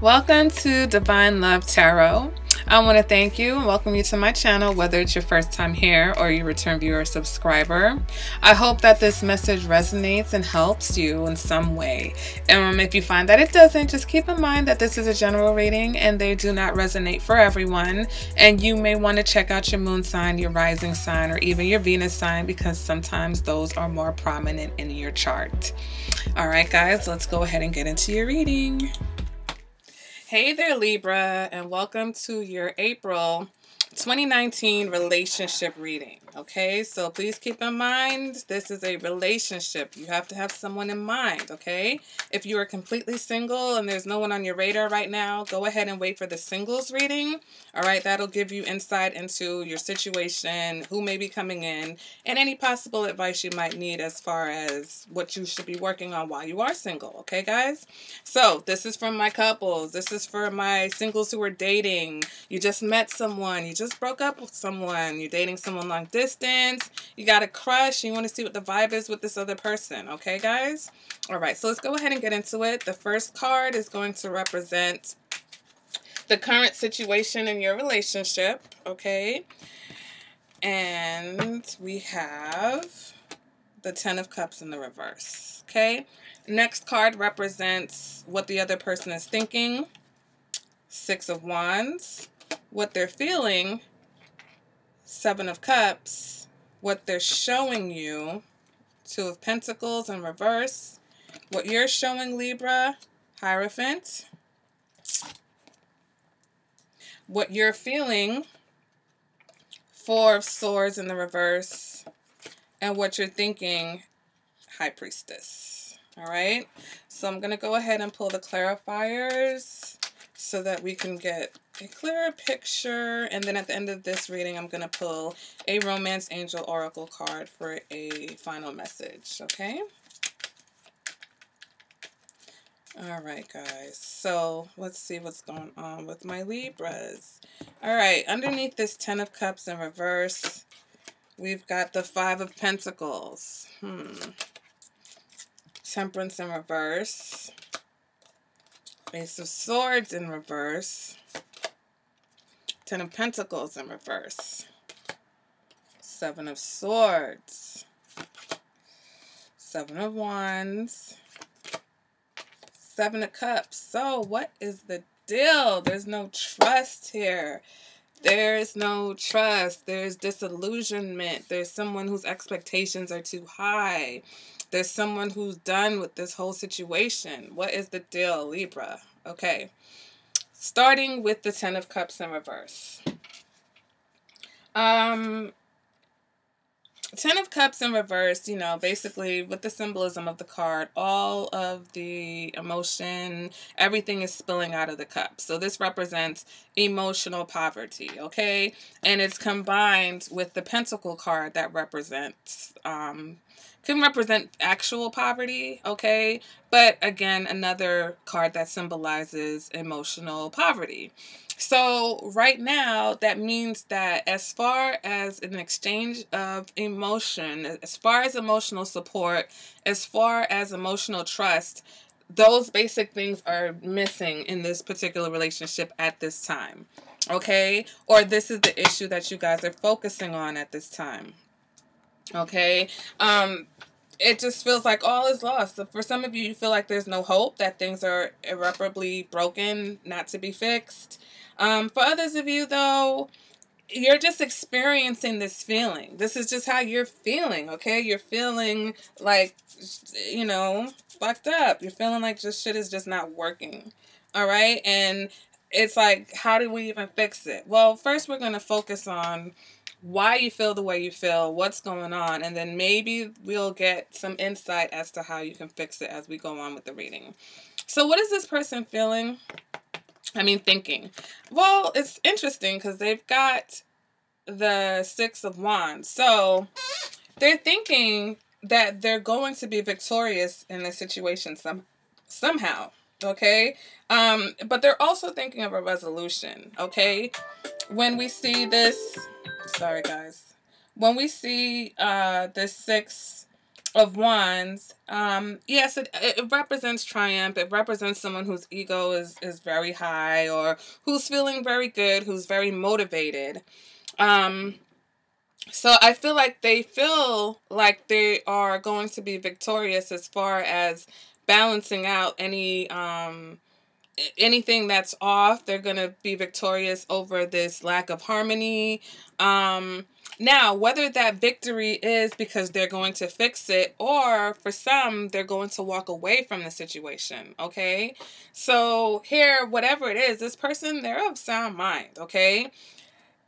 Welcome to Divine Love Tarot. I want to thank you and welcome you to my channel, whether it's your first time here or you return viewer or subscriber. I hope that this message resonates and helps you in some way. If you find that it doesn't, just keep in mind that this is a general reading and they do not resonate for everyone. And you may want to check out your moon sign, your rising sign, or even your Venus sign, because sometimes those are more prominent in your chart. All right, guys, let's go ahead and get into your reading. Hey there, Libra, and welcome to your April 2019 relationship reading. Okay, so please keep in mind, this is a relationship. You have to have someone in mind, okay? If you are completely single and there's no one on your radar right now, go ahead and wait for the singles reading. All right, that'll give you insight into your situation, who may be coming in, and any possible advice you might need as far as what you should be working on while you are single. Okay, guys? So this is from my couples. This is for my singles who are dating. You just met someone. You just broke up with someone. You're dating someone long distance. You got a crush. You want to see what the vibe is with this other person. Okay, guys? All right, so let's go ahead and get into it. The first card is going to represent the current situation in your relationship. Okay? And we have the Ten of Cups in the reverse. Okay? Next card represents what the other person is thinking. Six of Wands. What they're feeling. Seven of Cups. What they're showing you. Two of Pentacles in reverse. What you're showing, Libra. Hierophant. What you're feeling. Four of Swords in the reverse. And what you're thinking. High Priestess. All right. So I'm going to go ahead and pull the clarifiers so that we can get a clearer picture. And then at the end of this reading, I'm going to pull a Romance Angel Oracle card for a final message. Okay. All right, guys. So let's see what's going on with my Libras. All right. Underneath this Ten of Cups in reverse, we've got the Five of Pentacles. Temperance in reverse. Ace of Swords in reverse. Ten of Pentacles in reverse. Seven of Swords. Seven of Wands. Seven of Cups. So what is the deal? There's no trust here. There's no trust. There's disillusionment. There's someone whose expectations are too high. There's someone who's done with this whole situation. What is the deal, Libra? Okay. Starting with the Ten of Cups in reverse. Ten of Cups in reverse, you know, basically with the symbolism of the card, all of the emotion, everything is spilling out of the cup. So this represents emotional poverty, okay? And it's combined with the Pentacle card that represents, can represent actual poverty, okay? But again, another card that symbolizes emotional poverty. So right now, that means that as far as an exchange of emotion, as far as emotional support, as far as emotional trust, those basic things are missing in this particular relationship at this time, okay? Or this is the issue that you guys are focusing on at this time, okay? It just feels like all is lost. So for some of you, you feel like there's no hope, that things are irreparably broken, not to be fixed. For others of you, though, you're just experiencing this feeling. This is just how you're feeling, okay? You're feeling like, you know, fucked up. You're feeling like just shit is just not working, all right? And it's like, how do we even fix it? Well, first we're going to focus on why you feel the way you feel, what's going on, and then maybe we'll get some insight as to how you can fix it as we go on with the reading. So what is this person feeling? Thinking. Well, it's interesting because they've got the Six of Wands. So they're thinking that they're going to be victorious in this situation somehow, okay? But they're also thinking of a resolution, okay? When we see this, sorry guys, when we see this Six of Wands, yes, it represents triumph. It represents someone whose ego is very high, or who's feeling very good, who's very motivated. So I feel like they are going to be victorious as far as balancing out anything that's off. They're going to be victorious over this lack of harmony. Now, whether that victory is because they're going to fix it, or for some, they're going to walk away from the situation, okay? So here, whatever it is, this person, they're of sound mind, okay?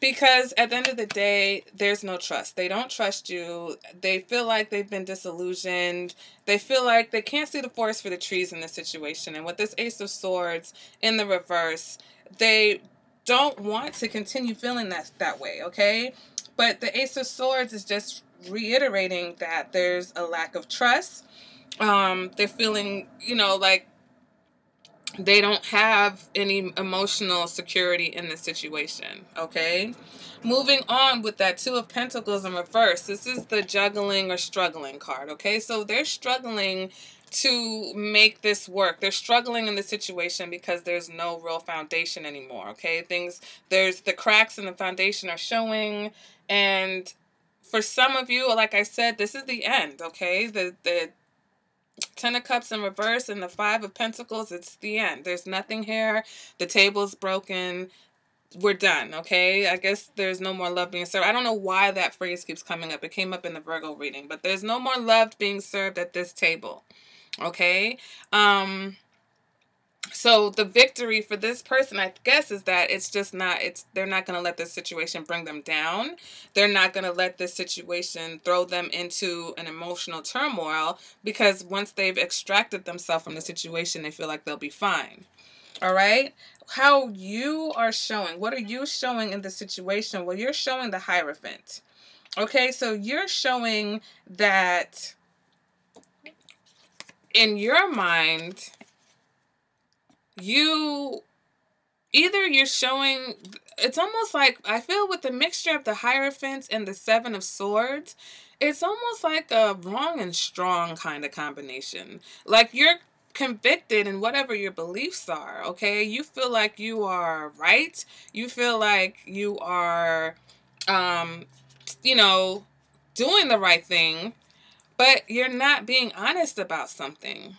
Because at the end of the day, there's no trust. They don't trust you. They feel like they've been disillusioned. They feel like they can't see the forest for the trees in this situation. And with this Ace of Swords in the reverse, they don't want to continue feeling that way, okay? But the Ace of Swords is just reiterating that there's a lack of trust. They're feeling, like they don't have any emotional security in the situation, okay? Moving on with that Two of Pentacles in reverse. This is the juggling or struggling card, okay? So they're struggling to make this work. They're struggling in the situation because there's no real foundation anymore, okay? There's the cracks in the foundation are showing, and for some of you, like I said, this is the end, okay? The Ten of Cups in reverse and the Five of Pentacles, it's the end. There's nothing here. The table's broken. We're done, okay? I guess there's no more love being served. I don't know why that phrase keeps coming up. It came up in the Virgo reading. But there's no more love being served at this table, okay? So the victory for this person, I guess, is that they're not going to let this situation bring them down. They're not going to let this situation throw them into an emotional turmoil, because once they've extracted themselves from the situation, they feel like they'll be fine. All right? How you are showing. What are you showing in the situation? Well, you're showing the Hierophant. Okay, so you're showing that in your mind, you're showing, it's almost like, I feel with the mixture of the Hierophant and the Seven of Swords, it's almost like a wrong and strong kind of combination. Like you're convicted in whatever your beliefs are, okay? You feel like you are right. You feel like you are, doing the right thing, but you're not being honest about something.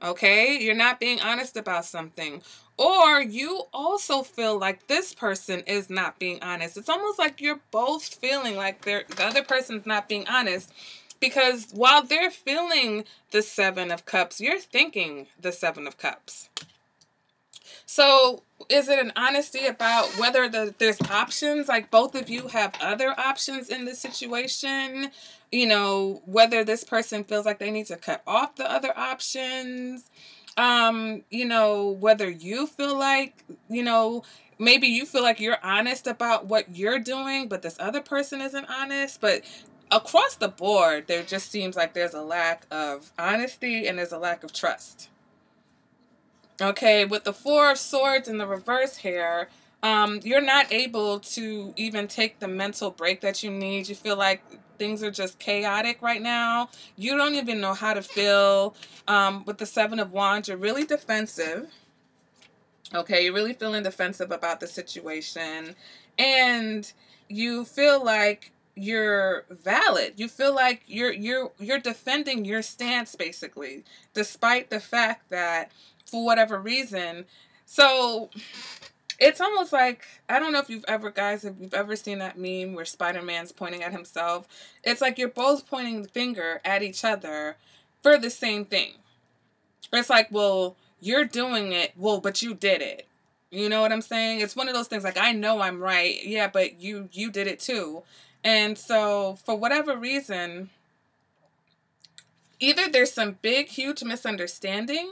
Okay, you're not being honest about something. Or you also feel like this person is not being honest. It's almost like you're both feeling like the other person's not being honest, because while they're feeling the Seven of Cups, you're thinking the Seven of Cups. So is it an honesty about whether there's options? Like both of you have other options in this situation? Whether this person feels like they need to cut off the other options, whether you feel like, maybe you feel like you're honest about what you're doing, but this other person isn't honest. But across the board, there just seems like there's a lack of honesty and there's a lack of trust. Okay, with the Four of Swords in the reverse here, you're not able to even take the mental break that you need. You feel like things are just chaotic right now. You don't even know how to feel. With the Seven of Wands, you're really defensive. Okay, you're really feeling defensive about the situation. And you feel like you're valid. You feel like you're defending your stance, basically, despite the fact that for whatever reason. So it's almost like, I don't know if you've ever seen that meme where Spider-Man's pointing at himself. It's like you're both pointing the finger at each other for the same thing. It's like, well, you're doing it, well, but you did it. You know what I'm saying? It's one of those things like, I know I'm right. Yeah, but you did it too. And so for whatever reason, either there's some big, huge misunderstanding,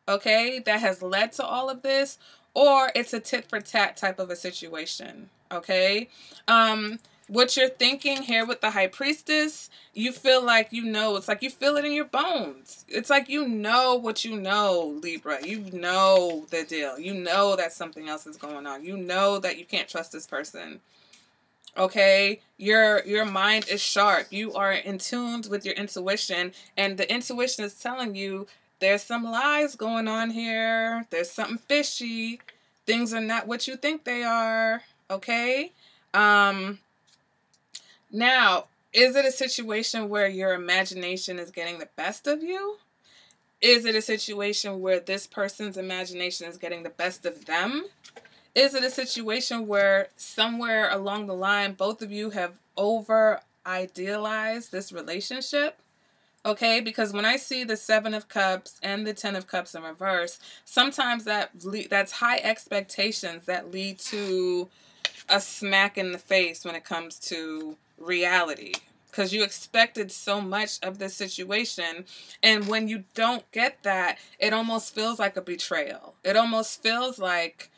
okay, that has led to all of this, or it's a tit for tat type of a situation, okay? What you're thinking here with the High Priestess, you feel like it's like you feel it in your bones. It's like you know what you know, Libra. You know the deal. You know that something else is going on. You know that you can't trust this person. Okay, your mind is sharp. You are in tune with your intuition, and the intuition is telling you there's some lies going on here. There's something fishy. Things are not what you think they are. Okay? Um Now, is it a situation where your imagination is getting the best of you? Is it a situation where this person's imagination is getting the best of them? Is it a situation where somewhere along the line, both of you have over idealized this relationship? Okay, because when I see the Seven of Cups and the Ten of Cups in reverse, sometimes that's high expectations that lead to a smack in the face when it comes to reality. Because you expected so much of this situation, and when you don't get that, it almost feels like a betrayal. It almost feels like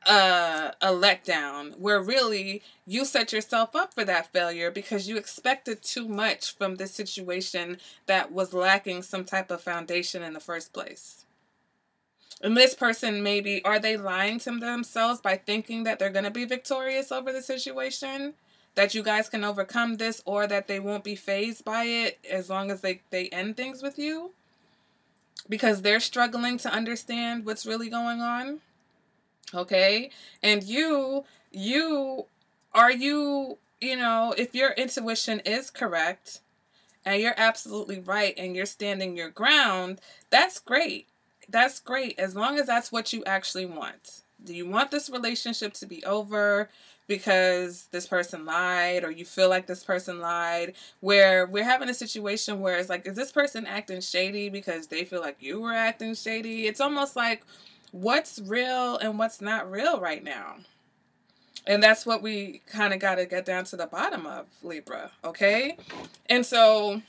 a letdown, where really you set yourself up for that failure because you expected too much from this situation that was lacking some type of foundation in the first place. And this person, maybe, are they lying to themselves by thinking that they're going to be victorious over the situation? That you guys can overcome this, or that they won't be fazed by it as long as they end things with you? Because they're struggling to understand what's really going on? Okay? And if your intuition is correct and you're absolutely right and you're standing your ground, that's great. That's great as long as that's what you actually want. Do you want this relationship to be over because this person lied, or you feel like this person lied? Where we're having a situation where it's like, is this person acting shady because they feel like you were acting shady? It's almost like, what's real and what's not real right now? And that's what we kind of got to get down to the bottom of, Libra, okay? And so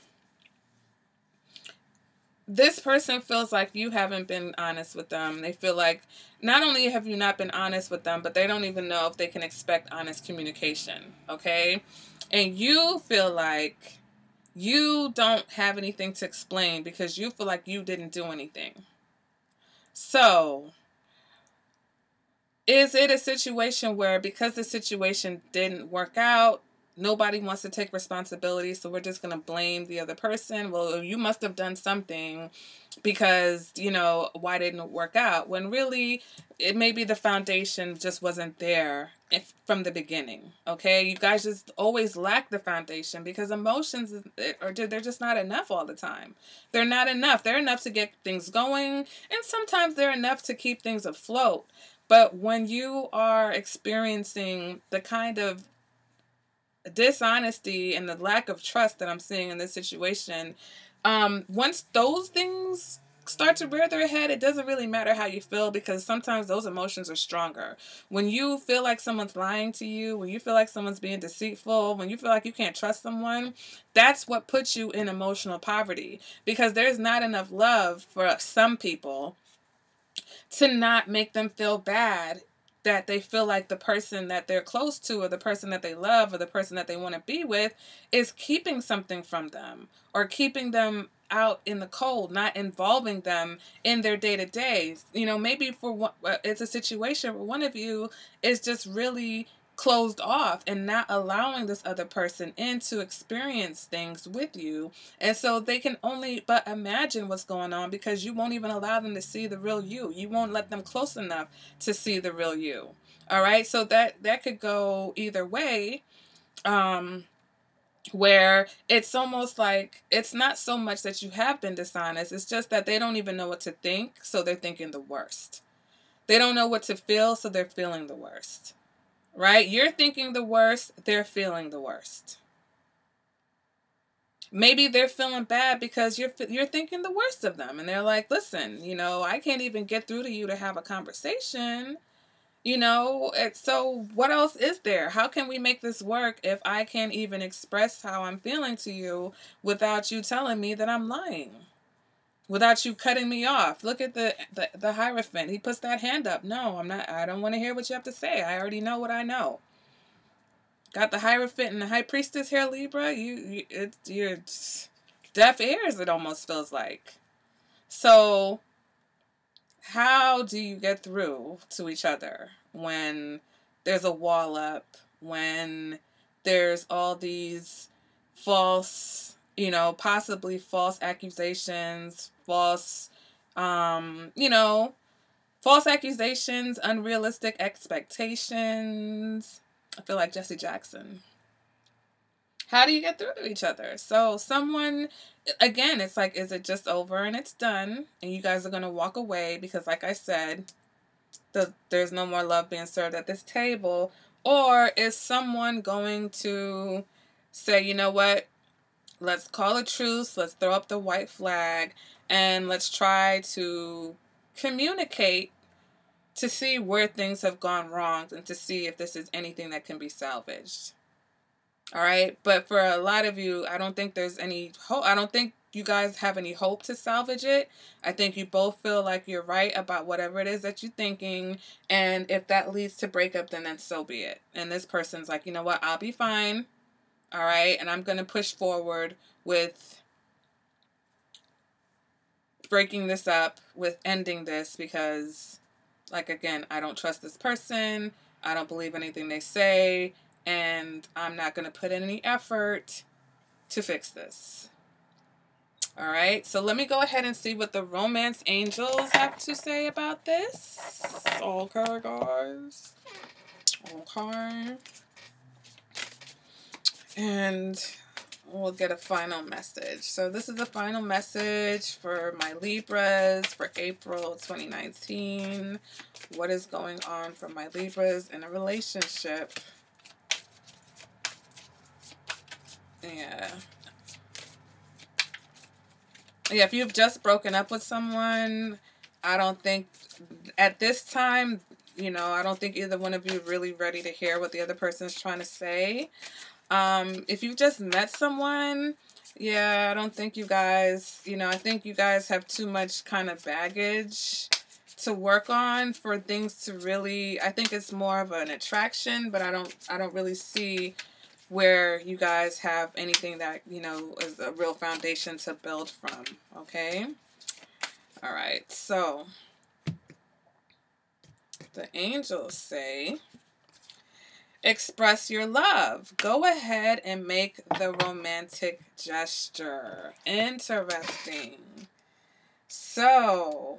this person feels like you haven't been honest with them. They feel like not only have you not been honest with them, but they don't even know if they can expect honest communication, okay? And you feel like you don't have anything to explain because you feel like you didn't do anything. So, is it a situation where because the situation didn't work out, nobody wants to take responsibility, so we're just going to blame the other person? Well, you must have done something because, why didn't it work out? When really, it may be the foundation just wasn't there from the beginning, okay? You guys just always lack the foundation because emotions, they're just not enough all the time. They're not enough. They're enough to get things going, and sometimes they're enough to keep things afloat. But when you are experiencing the kind of dishonesty and the lack of trust that I'm seeing in this situation, once those things start to rear their head, it doesn't really matter how you feel, because sometimes those emotions are stronger. When you feel like someone's lying to you, when you feel like someone's being deceitful, when you feel like you can't trust someone, that's what puts you in emotional poverty, because there's not enough love for some people to not make them feel bad that they feel like the person that they're close to, or the person that they love, or the person that they want to be with is keeping something from them, or keeping them out in the cold, not involving them in their day-to-day. Maybe it's a situation where one of you is just really closed off and not allowing this other person in to experience things with you, and so they can only but imagine what's going on because you won't even allow them to see the real you. You won't let them close enough to see the real you. All right, so that could go either way, where it's almost like it's not so much that you have been dishonest, it's just that they don't even know what to think, so they're thinking the worst. They don't know what to feel, so they're feeling the worst. Right? You're thinking the worst, they're feeling the worst. Maybe they're feeling bad because you're thinking the worst of them, and they're like, listen, I can't even get through to you to have a conversation. So what else is there? How can we make this work if I can't even express how I'm feeling to you without you telling me that I'm lying? Without you cutting me off? Look at the Hierophant. He puts that hand up. No, I don't want to hear what you have to say. I already know what I know. Got the Hierophant and the High Priestess here, Libra. You're deaf ears, it almost feels like. So how do you get through to each other when there's a wall up, when there's all these false, you know, possibly false accusations, false, you know, false accusations, unrealistic expectations. I feel like Jesse Jackson. How do you get through to each other? So someone, again, it's like, is it just over and it's done and you guys are going to walk away because, like I said, there's no more love being served at this table? Or is someone going to say, you know what, let's call a truce, let's throw up the white flag, and let's try to communicate to see where things have gone wrong and to see if this is anything that can be salvaged. All right. But for a lot of you, I don't think there's any hope. I don't think you guys have any hope to salvage it. I think you both feel like you're right about whatever it is that you're thinking. And if that leads to breakup, then so be it. And this person's like, you know what? I'll be fine. All right. And I'm going to push forward with breaking this up, with ending this, because, like, again, I don't trust this person. I don't believe anything they say. And I'm not going to put in any effort to fix this. All right. So let me go ahead and see what the romance angels have to say about this. Okay, guys. Okay. And we'll get a final message. So this is a final message for my Libras for April 2019. What is going on for my Libras in a relationship? Yeah. Yeah, if you've just broken up with someone, I don't think at this time, you know, I don't think either one of you are really ready to hear what the other person is trying to say. If you've just met someone, yeah, I don't think you guys, you know, I think you guys have too much kind of baggage to work on for things to really, I think it's more of an attraction, but I don't really see where you guys have anything that, you know, is a real foundation to build from. Okay. All right. So the angels say, express your love. Go ahead and make the romantic gesture. Interesting. So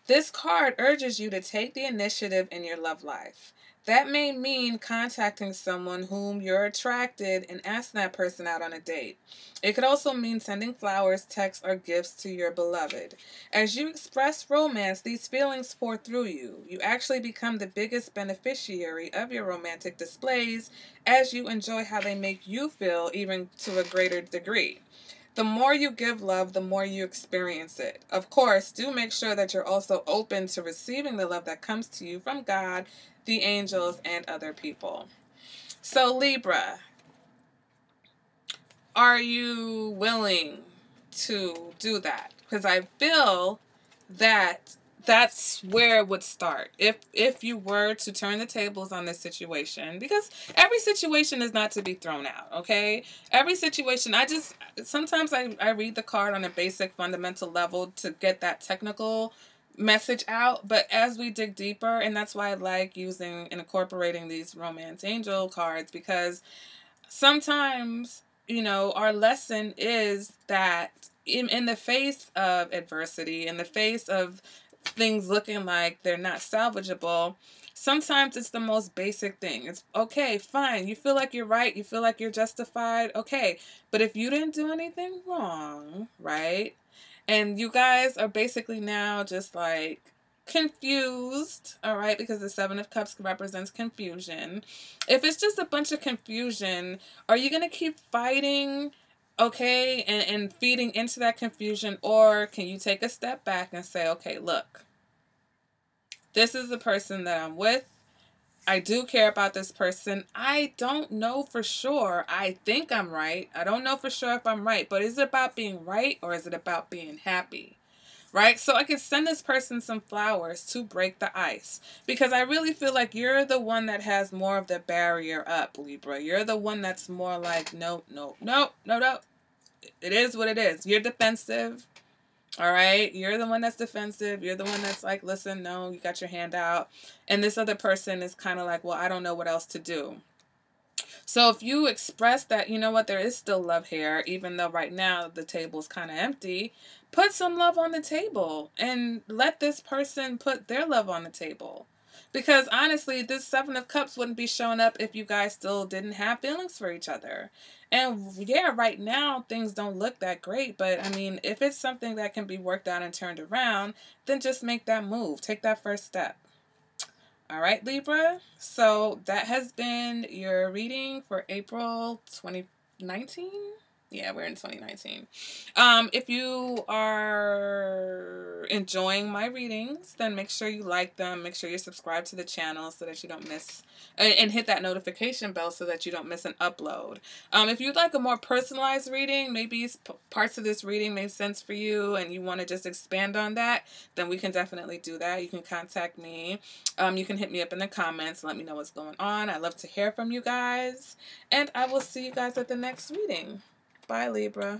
this card urges you to take the initiative in your love life. That may mean contacting someone whom you're attracted and asking that person out on a date. It could also mean sending flowers, texts, or gifts to your beloved. As you express romance, these feelings pour through you. You actually become the biggest beneficiary of your romantic displays as you enjoy how they make you feel, even to a greater degree. The more you give love, the more you experience it. Of course, do make sure that you're also open to receiving the love that comes to you from God, the angels, and other people. So Libra, are you willing to do that? Because I feel that that's where it would start. If you were to turn the tables on this situation, because every situation is not to be thrown out, okay? Every situation, sometimes I read the card on a basic fundamental level to get that technical message out, but as we dig deeper, and that's why I like using and incorporating these romance angel cards, because sometimes, you know, our lesson is that in the face of adversity, in the face of things looking like they're not salvageable, sometimes it's the most basic thing. It's okay, fine, you feel like you're right, you feel like you're justified, okay, but if you didn't do anything wrong, right? And you guys are basically now just like confused, all right, because the Seven of Cups represents confusion. If it's just a bunch of confusion, are you going to keep fighting, okay, and feeding into that confusion? Or can you take a step back and say, okay, look, this is the person that I'm with. I do care about this person. I don't know for sure. I think I'm right. I don't know for sure if I'm right. But is it about being right or is it about being happy? Right? So I can send this person some flowers to break the ice. Because I really feel like you're the one that has more of the barrier up, Libra. You're the one that's more like, no, no, no, no, no. It is what it is. You're defensive. All right, you're the one that's defensive. You're the one that's like, listen, no, you got your hand out. And this other person is kind of like, well, I don't know what else to do. So if you express that, you know what, there is still love here, even though right now the table's kind of empty, put some love on the table and let this person put their love on the table. Because honestly, this Seven of Cups wouldn't be showing up if you guys still didn't have feelings for each other. And yeah, right now things don't look that great, but I mean, if it's something that can be worked out and turned around, then just make that move. Take that first step. All right, Libra. So that has been your reading for April 2019. Yeah, we're in 2019. If you are enjoying my readings, then make sure you like them. Make sure you're subscribed to the channel so that you don't miss, and hit that notification bell so that you don't miss an upload. If you'd like a more personalized reading, maybe parts of this reading made sense for you and you want to just expand on that, then we can definitely do that. You can contact me. You can hit me up in the comments. Let me know what's going on. I love to hear from you guys. And I will see you guys at the next reading. Bye, Libra.